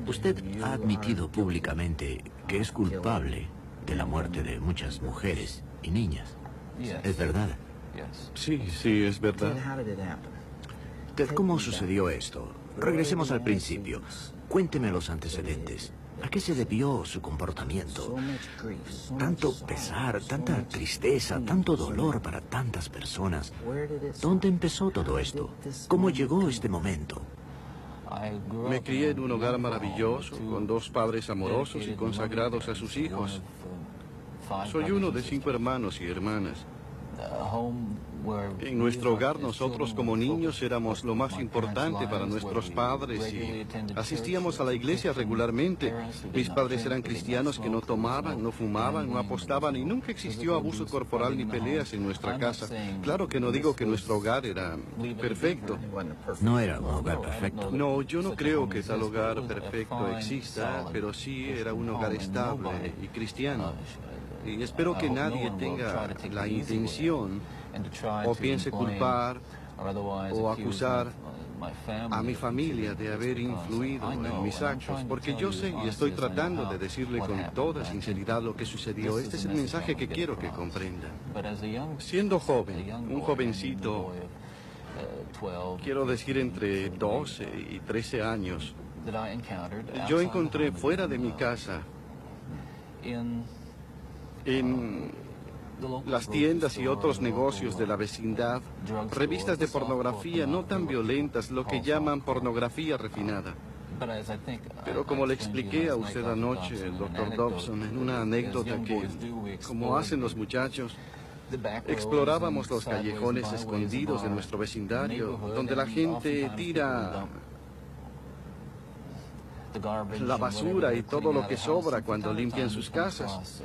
Usted ha admitido públicamente que es culpable de la muerte de muchas mujeres y niñas. ¿Es verdad? Sí, sí, es verdad. Ted, ¿cómo sucedió esto? Regresemos al principio. Cuénteme los antecedentes. ¿A qué se debió su comportamiento? Tanto pesar, tanta tristeza, tanto dolor para tantas personas. ¿Dónde empezó todo esto? ¿Cómo llegó este momento? Me crié en un hogar maravilloso, con dos padres amorosos y consagrados a sus hijos. Soy uno de 5 hermanos y hermanas. En nuestro hogar nosotros como niños éramos lo más importante para nuestros padres y asistíamos a la iglesia regularmente. Mis padres eran cristianos que no tomaban, no fumaban, no apostaban y nunca existió abuso corporal ni peleas en nuestra casa. Claro que no digo que nuestro hogar era perfecto. No era un hogar perfecto. No, yo no creo que tal hogar perfecto exista, pero sí era un hogar estable y cristiano. Y espero que nadie tenga la intención o piense culpar o acusar a mi familia de haber influido en mis actos, porque yo sé y estoy tratando de decirle con toda sinceridad lo que sucedió. Este es el mensaje que quiero que comprendan. Siendo joven, un jovencito, quiero decir entre 12 y 13 años, yo encontré fuera de mi casa, en las tiendas y otros negocios de la vecindad, revistas de pornografía no tan violentas, lo que llaman pornografía refinada. Pero como le expliqué a usted anoche, el Dr. Dobson, en una anécdota que, como hacen los muchachos, explorábamos los callejones escondidos de nuestro vecindario, donde la gente tira la basura y todo lo que sobra cuando limpian sus casas.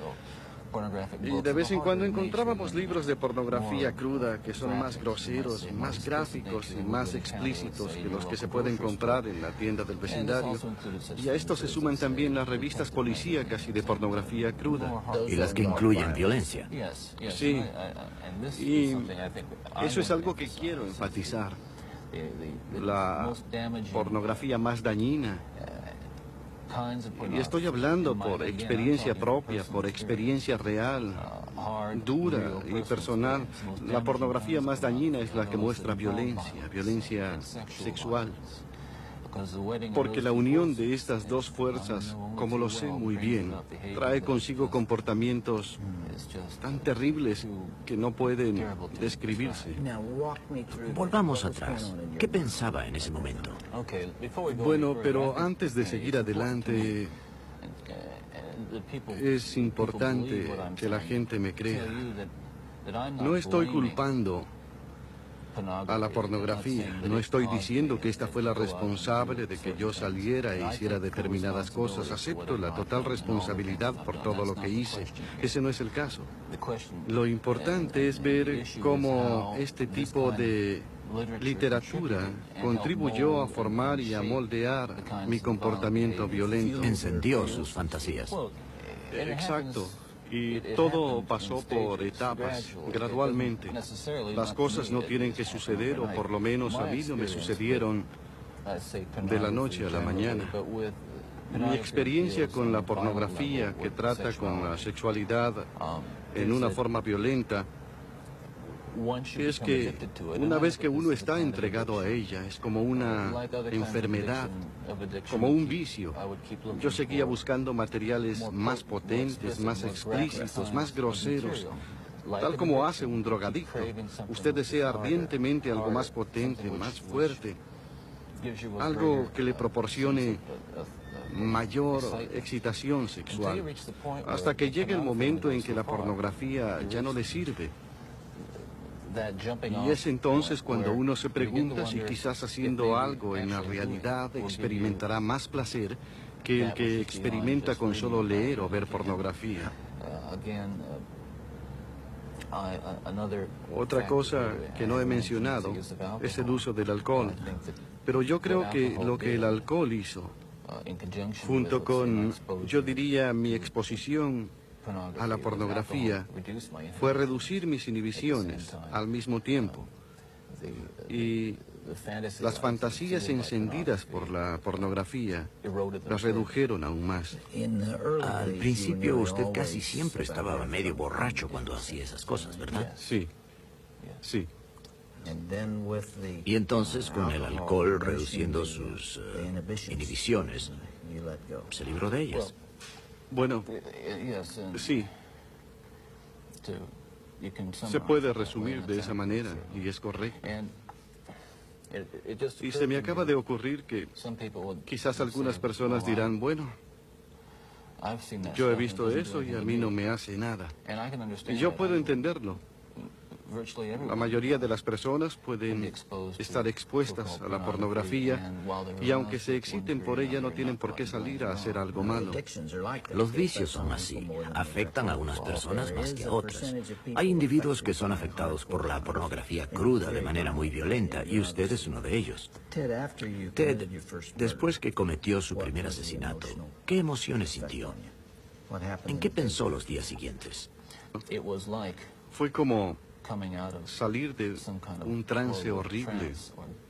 Y de vez en cuando encontrábamos libros de pornografía cruda que son más groseros, más gráficos y más explícitos que los que se pueden comprar en la tienda del vecindario. Y a esto se suman también las revistas policíacas y de pornografía cruda. Y las que incluyen violencia. Sí, y eso es algo que quiero enfatizar. La pornografía más dañina. Y estoy hablando por experiencia propia, por experiencia real, dura y personal. La pornografía más dañina es la que muestra violencia, violencia sexual. Porque la unión de estas dos fuerzas, como lo sé muy bien, trae consigo comportamientos tan terribles que no pueden describirse. Volvamos atrás. ¿Qué pensaba en ese momento? Bueno, pero antes de seguir adelante, es importante que la gente me crea. No estoy culpando a la pornografía. No estoy diciendo que esta fue la responsable de que yo saliera e hiciera determinadas cosas. Acepto la total responsabilidad por todo lo que hice. Ese no es el caso. Lo importante es ver cómo este tipo de literatura contribuyó a formar y a moldear mi comportamiento violento. Encendió sus fantasías. Exacto. Y todo pasó por etapas, gradualmente. Las cosas no tienen que suceder, o por lo menos a mí no me sucedieron de la noche a la mañana. Mi experiencia con la pornografía, que trata con la sexualidad en una forma violenta, es que una vez que uno está entregado a ella, es como una enfermedad, como un vicio. Yo seguía buscando materiales más potentes, más explícitos, más groseros, tal como hace un drogadicto. Usted desea ardientemente algo más potente, más fuerte, algo que le proporcione mayor excitación sexual, hasta que llegue el momento en que la pornografía ya no le sirve. Y es entonces cuando uno se pregunta si quizás haciendo algo en la realidad experimentará más placer que el que experimenta con solo leer o ver pornografía. Otra cosa que no he mencionado es el uso del alcohol. Pero yo creo que lo que el alcohol hizo, junto con, yo diría, mi exposición a la pornografía, fue reducir mis inhibiciones al mismo tiempo. Y Las fantasías encendidas por la pornografía las redujeron aún más. Al principio usted casi siempre estaba medio borracho cuando hacía esas cosas, ¿verdad? Sí, sí. Y entonces, con el alcohol reduciendo sus inhibiciones, se libró de ellas. Bueno, sí, se puede resumir de esa manera y es correcto. Y se me acaba de ocurrir que quizás algunas personas dirán, bueno, yo he visto eso y a mí no me hace nada. Y yo puedo entenderlo. La mayoría de las personas pueden estar expuestas a la pornografía y aunque se exciten por ella no tienen por qué salir a hacer algo malo. Los vicios son así. Afectan a unas personas más que a otras. Hay individuos que son afectados por la pornografía cruda de manera muy violenta y usted es uno de ellos. Ted, después que cometió su primer asesinato, ¿qué emociones sintió? ¿En qué pensó los días siguientes? Fue como salir de un trance horrible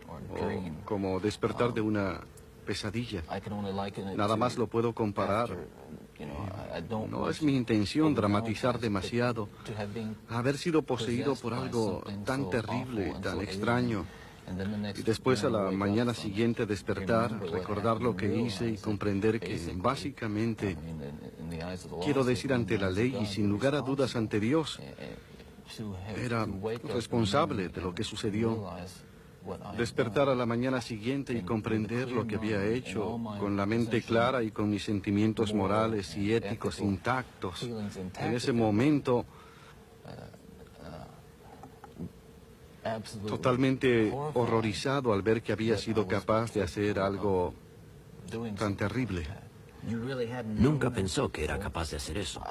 o como despertar de una pesadilla. Nada más lo puedo comparar. No es mi intención dramatizar demasiado. Haber sido poseído por algo tan terrible, tan extraño. Y después a la mañana siguiente despertar, recordar lo que hice y comprender que básicamente, quiero decir ante la ley y sin lugar a dudas ante Dios, era responsable de lo que sucedió. Despertar a la mañana siguiente y comprender lo que había hecho con la mente clara y con mis sentimientos morales y éticos intactos. En ese momento, totalmente horrorizado al ver que había sido capaz de hacer algo tan terrible. Nunca pensó que era capaz de hacer eso.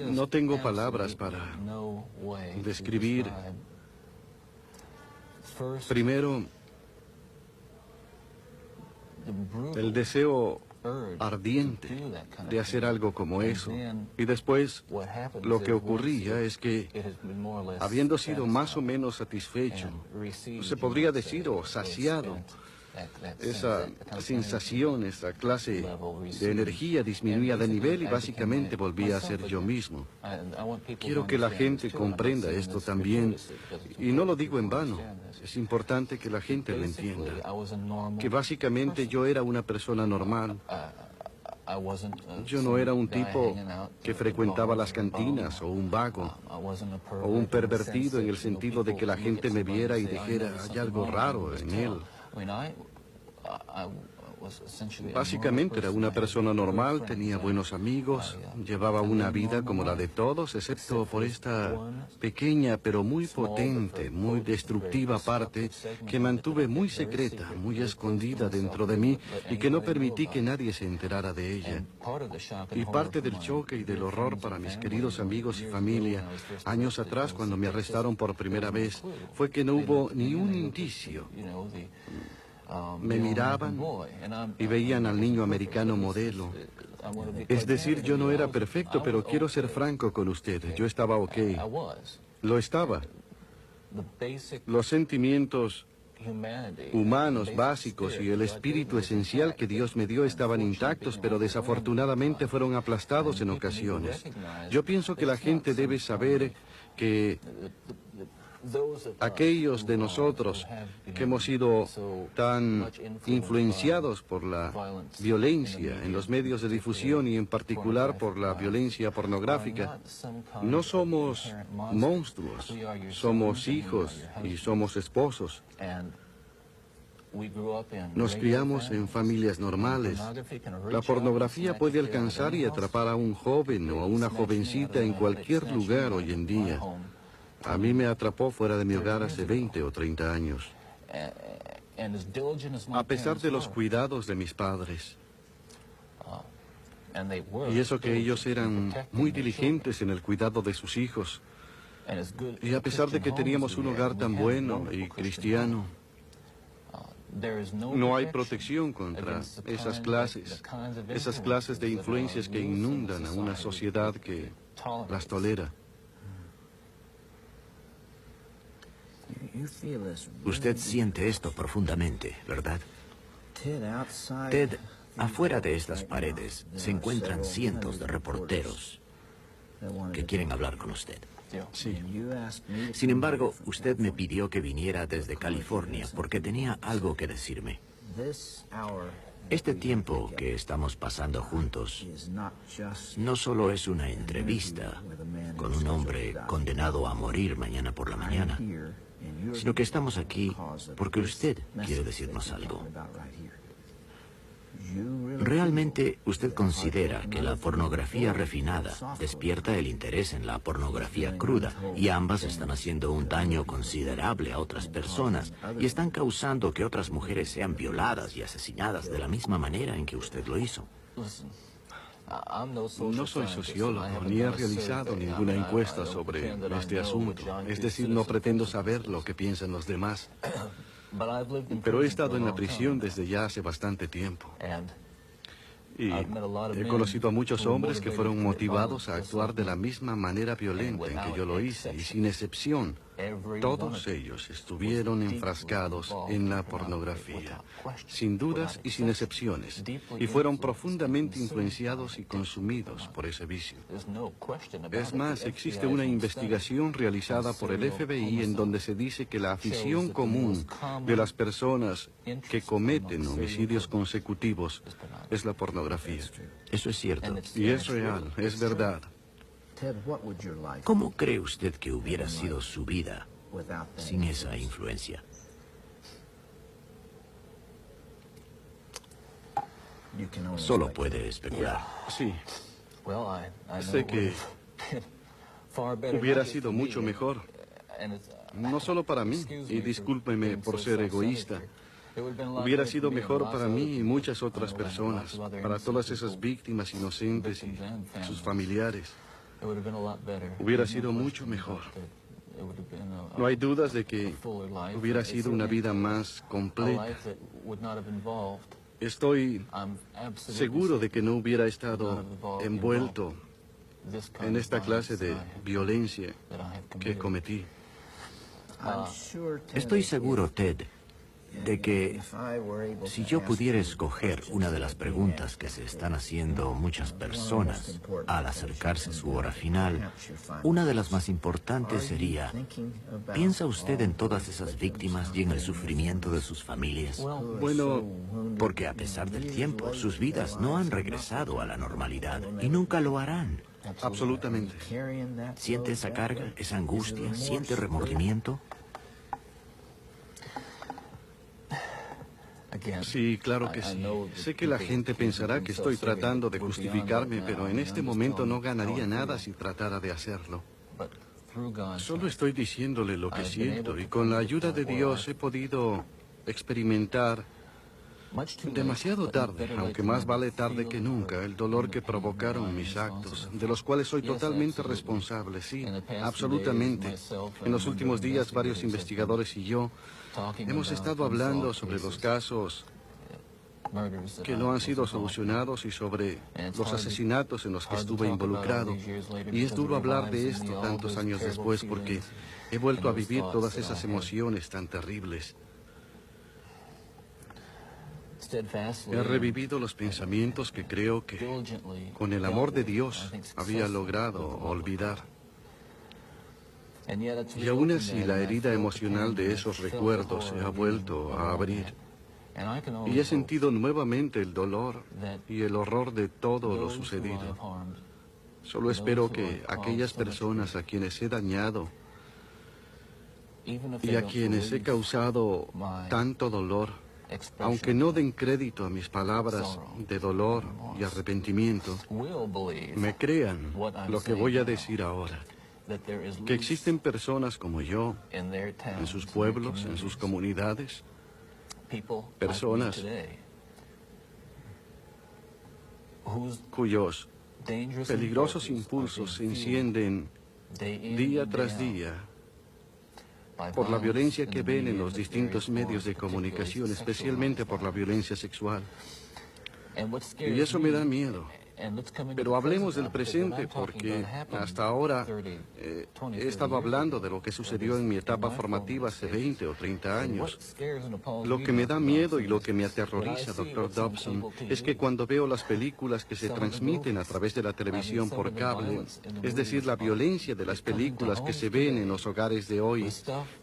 No tengo palabras para describir, primero, el deseo ardiente de hacer algo como eso. Y después, lo que ocurría es que, habiendo sido más o menos satisfecho, se podría decir, o saciado, esa sensación, esa clase de energía disminuía de nivel y básicamente volvía a ser yo mismo. Quiero que la gente comprenda esto también, y no lo digo en vano. Es importante que la gente lo entienda. Que básicamente yo era una persona normal. Yo no era un tipo que frecuentaba las cantinas o un vago o un pervertido en el sentido de que la gente me viera y dijera, hay algo raro en él. Básicamente era una persona normal, tenía buenos amigos, llevaba una vida como la de todos, excepto por esta pequeña pero muy potente, muy destructiva parte que mantuve muy secreta, muy escondida dentro de mí y que no permití que nadie se enterara de ella. Y parte del choque y del horror para mis queridos amigos y familia, años atrás cuando me arrestaron por primera vez, fue que no hubo ni un indicio. Me miraban y veían al niño americano modelo. Es decir, yo no era perfecto, pero quiero ser franco con usted. Yo estaba ok. Lo estaba. Los sentimientos humanos básicos y el espíritu esencial que Dios me dio estaban intactos, pero desafortunadamente fueron aplastados en ocasiones. Yo pienso que la gente debe saber que aquellos de nosotros que hemos sido tan influenciados por la violencia en los medios de difusión y en particular por la violencia pornográfica, no somos monstruos, somos hijos y somos esposos. Nos criamos en familias normales. La pornografía puede alcanzar y atrapar a un joven o a una jovencita en cualquier lugar hoy en día. A mí me atrapó fuera de mi hogar hace 20 o 30 años. A pesar de los cuidados de mis padres. Y eso que ellos eran muy diligentes en el cuidado de sus hijos. Y a pesar de que teníamos un hogar tan bueno y cristiano, no hay protección contra esas clases de influencias que inundan a una sociedad que las tolera. Usted siente esto profundamente, ¿verdad? Ted, afuera de estas paredes se encuentran cientos de reporteros que quieren hablar con usted. Sí. Sin embargo, usted me pidió que viniera desde California porque tenía algo que decirme. Este tiempo que estamos pasando juntos no solo es una entrevista con un hombre condenado a morir mañana por la mañana, sino que estamos aquí porque usted quiere decirnos algo. ¿Realmente usted considera que la pornografía refinada despierta el interés en la pornografía cruda y ambas están haciendo un daño considerable a otras personas y están causando que otras mujeres sean violadas y asesinadas de la misma manera en que usted lo hizo? No soy sociólogo, ni he realizado ninguna encuesta sobre este asunto. Es decir, no pretendo saber lo que piensan los demás. Pero he estado en la prisión desde ya hace bastante tiempo. Y he conocido a muchos hombres que fueron motivados a actuar de la misma manera violenta en que yo lo hice, y sin excepción, todos ellos estuvieron enfrascados en la pornografía, sin dudas y sin excepciones, y fueron profundamente influenciados y consumidos por ese vicio. Es más, existe una investigación realizada por el FBI en donde se dice que la afición común de las personas que cometen homicidios consecutivos es la pornografía. Eso es cierto. Y es real, es verdad. ¿Cómo cree usted que hubiera sido su vida sin esa influencia? Solo puede especular. Sí, sé que hubiera sido mucho mejor. No solo para mí, y discúlpeme por ser egoísta. Hubiera sido mejor para mí y muchas otras personas, para todas esas víctimas inocentes y sus familiares. Hubiera sido mucho mejor. No hay dudas de que hubiera sido una vida más completa. Estoy seguro de que no hubiera estado envuelto en esta clase de violencia que cometí. Estoy seguro, Ted, de que si yo pudiera escoger una de las preguntas que se están haciendo muchas personas al acercarse a su hora final, una de las más importantes sería: ¿piensa usted en todas esas víctimas y en el sufrimiento de sus familias? Bueno, Porque a pesar del tiempo, sus vidas no han regresado a la normalidad y nunca lo harán. absolutamente. ¿Siente esa carga, esa angustia? ¿Siente remordimiento? Sí, claro que sí. Sé que la gente pensará que estoy tratando de justificarme, pero en este momento no ganaría nada si tratara de hacerlo. Solo estoy diciéndole lo que siento, y con la ayuda de Dios he podido experimentar demasiado tarde, aunque más vale tarde que nunca, el dolor que provocaron mis actos, de los cuales soy totalmente responsable, sí, absolutamente. En los últimos días, varios investigadores y yo hemos estado hablando sobre los casos que no han sido solucionados y sobre los asesinatos en los que estuve involucrado. Y es duro hablar de esto tantos años después porque he vuelto a vivir todas esas emociones tan terribles. He revivido los pensamientos que creo que, con el amor de Dios, había logrado olvidar. Y aún así, la herida emocional de esos recuerdos se ha vuelto a abrir. Y he sentido nuevamente el dolor y el horror de todo lo sucedido. Solo espero que aquellas personas a quienes he dañado y a quienes he causado tanto dolor, aunque no den crédito a mis palabras de dolor y arrepentimiento, me crean lo que voy a decir ahora. Que existen personas como yo en sus pueblos, en sus comunidades, personas cuyos peligrosos impulsos se encienden día tras día por la violencia que ven en los distintos medios de comunicación, especialmente por la violencia sexual. Y eso me da miedo. Pero hablemos del presente porque hasta ahora he estado hablando de lo que sucedió en mi etapa formativa hace 20 o 30 años. Lo que me da miedo y lo que me aterroriza, Dr. Dobson, es que cuando veo las películas que se transmiten a través de la televisión por cable, es decir, la violencia de las películas que se ven en los hogares de hoy,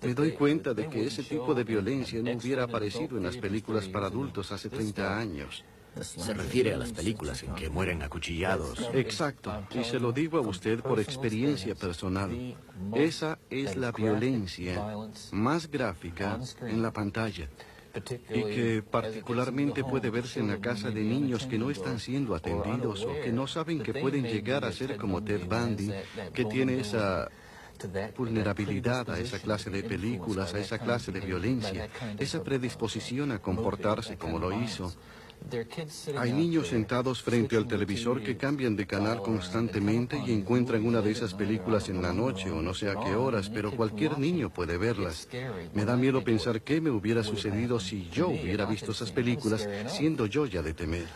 me doy cuenta de que ese tipo de violencia no hubiera aparecido en las películas para adultos hace 30 años. Se refiere a las películas en que mueren acuchillados. Exacto, y se lo digo a usted por experiencia personal. Esa es la violencia más gráfica en la pantalla y que particularmente puede verse en la casa de niños que no están siendo atendidos o que no saben que pueden llegar a ser como Ted Bundy, que tiene esa vulnerabilidad a esa clase de películas, a esa clase de violencia, esa predisposición a comportarse como lo hizo. Hay niños sentados frente al televisor que cambian de canal constantemente y encuentran una de esas películas en la noche o no sé a qué horas, pero cualquier niño puede verlas. Me da miedo pensar qué me hubiera sucedido si yo hubiera visto esas películas, siendo yo ya de temer.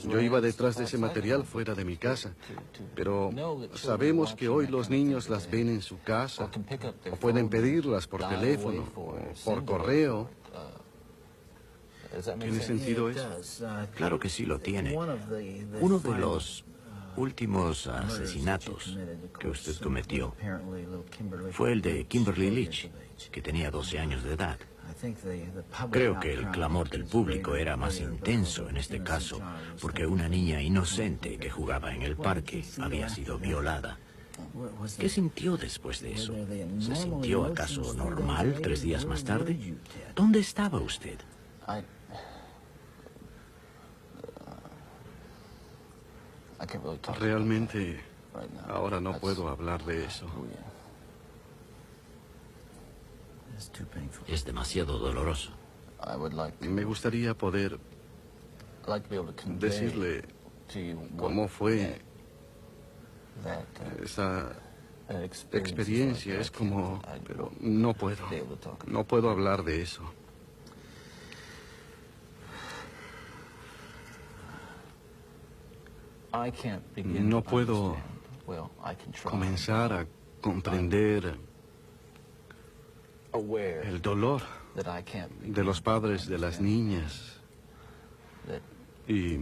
Yo iba detrás de ese material fuera de mi casa, pero sabemos que hoy los niños las ven en su casa, o pueden pedirlas por teléfono, o por correo. ¿Tiene sentido eso? Claro que sí lo tiene. Uno de los últimos asesinatos que usted cometió fue el de Kimberly Leach, que tenía 12 años de edad. Creo que el clamor del público era más intenso en este caso, porque una niña inocente que jugaba en el parque había sido violada. ¿Qué sintió después de eso? ¿Se sintió acaso normal 3 días más tarde? ¿Dónde estaba usted? Realmente, ahora no puedo hablar de eso. Es demasiado doloroso. Me gustaría poder decirle cómo fue esa experiencia. Es como... pero no puedo. No puedo hablar de eso. No puedo comenzar a comprender el dolor de los padres de las niñas y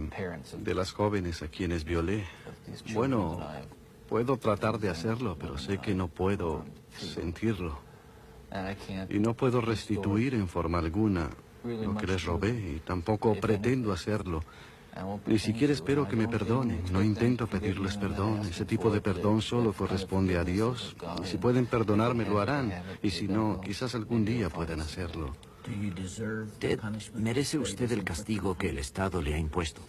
de las jóvenes a quienes violé. Bueno, puedo tratar de hacerlo, pero sé que no puedo sentirlo. Y no puedo restituir en forma alguna lo que les robé y tampoco pretendo hacerlo. Ni siquiera espero que me perdonen. No intento pedirles perdón. Ese tipo de perdón solo corresponde a Dios. Y si pueden perdonarme, lo harán. Y si no, quizás algún día puedan hacerlo. Ted, ¿merece usted el castigo que el Estado le ha impuesto?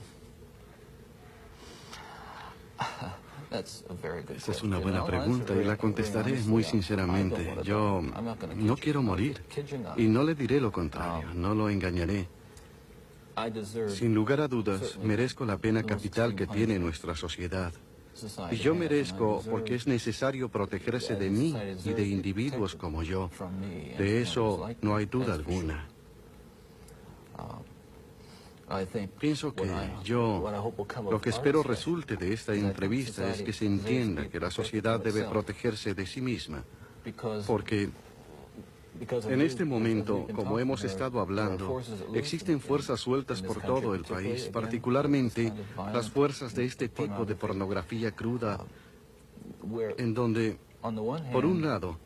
Esa es una buena pregunta y la contestaré muy sinceramente. Yo no quiero morir. Y no le diré lo contrario. No lo engañaré. Sin lugar a dudas, merezco la pena capital que tiene nuestra sociedad. Y yo merezco porque es necesario protegerse de mí y de individuos como yo. De eso no hay duda alguna. Pienso que lo que espero resulte de esta entrevista es que se entienda que la sociedad debe protegerse de sí misma. Porque en este momento, como hemos estado hablando, existen fuerzas sueltas por todo el país, particularmente las fuerzas de este tipo de pornografía cruda, en donde, por un lado,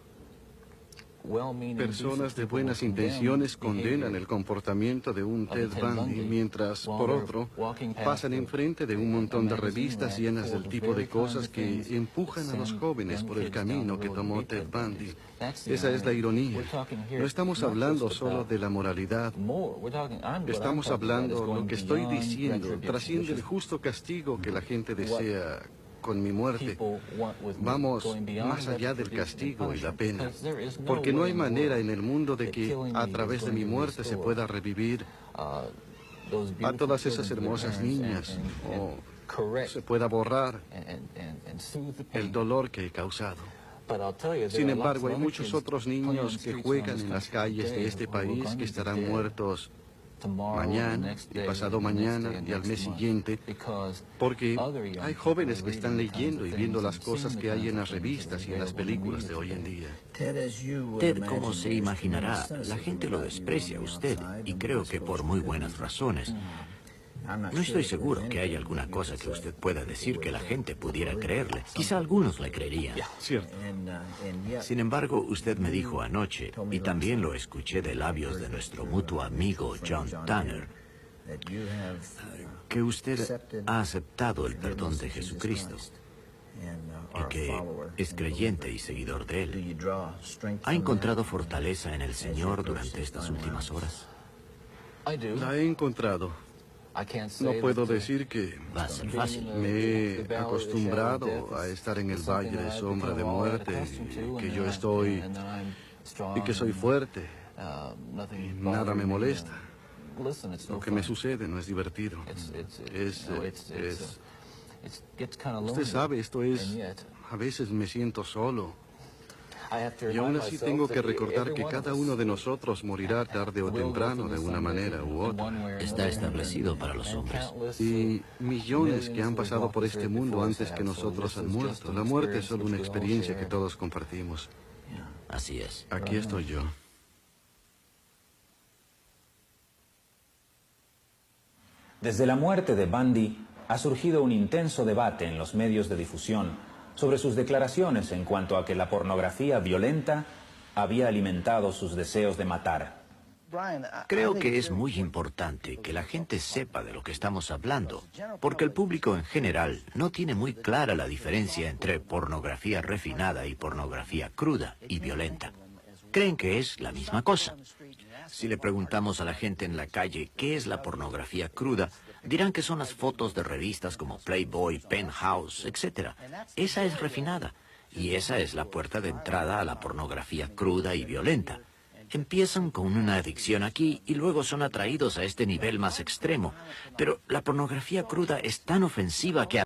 personas de buenas intenciones condenan el comportamiento de un Ted Bundy, mientras, por otro, pasan enfrente de un montón de revistas llenas del tipo de cosas que empujan a los jóvenes por el camino que tomó Ted Bundy. Esa es la ironía. No estamos hablando solo de la moralidad. Estamos hablando, lo que estoy diciendo, trasciende el justo castigo que la gente desea con mi muerte. Vamos más allá del castigo y la pena, porque no hay manera en el mundo de que a través de mi muerte se pueda revivir a todas esas hermosas niñas o se pueda borrar el dolor que he causado. Sin embargo, hay muchos otros niños que juegan en las calles de este país que estarán muertos mañana y pasado mañana y al mes siguiente, porque hay jóvenes que están leyendo y viendo las cosas que hay en las revistas y en las películas de hoy en día. Ted, como se imaginará, la gente lo desprecia a usted, y creo que por muy buenas razones. No estoy seguro que haya alguna cosa que usted pueda decir que la gente pudiera creerle. Quizá algunos le creerían. Cierto. Sin embargo, usted me dijo anoche, y también lo escuché de labios de nuestro mutuo amigo John Tanner, que usted ha aceptado el perdón de Jesucristo y que es creyente y seguidor de él. ¿Ha encontrado fortaleza en el Señor durante estas últimas horas? La he encontrado. No puedo decir que Va a ser fácil. me he acostumbrado a estar en el valle de sombra de muerte, que yo estoy y que soy fuerte y nada me molesta. Lo que me sucede no es divertido. Usted sabe, esto es... A veces me siento solo. Y aún así tengo que recordar que cada uno de nosotros morirá tarde o temprano de una manera u otra. Está establecido para los hombres. Y millones que han pasado por este mundo antes que nosotros han muerto. La muerte es solo una experiencia que todos compartimos. Así es. Aquí estoy yo. Desde la muerte de Bundy ha surgido un intenso debate en los medios de difusión sobre sus declaraciones en cuanto a que la pornografía violenta había alimentado sus deseos de matar. Creo que es muy importante que la gente sepa de lo que estamos hablando, porque el público en general no tiene muy clara la diferencia entre pornografía refinada y pornografía cruda y violenta. Creen que es la misma cosa. Si le preguntamos a la gente en la calle qué es la pornografía cruda, dirán que son las fotos de revistas como Playboy, Penthouse, etc. Esa es refinada, y esa es la puerta de entrada a la pornografía cruda y violenta. Empiezan con una adicción aquí y luego son atraídos a este nivel más extremo. Pero la pornografía cruda es tan ofensiva que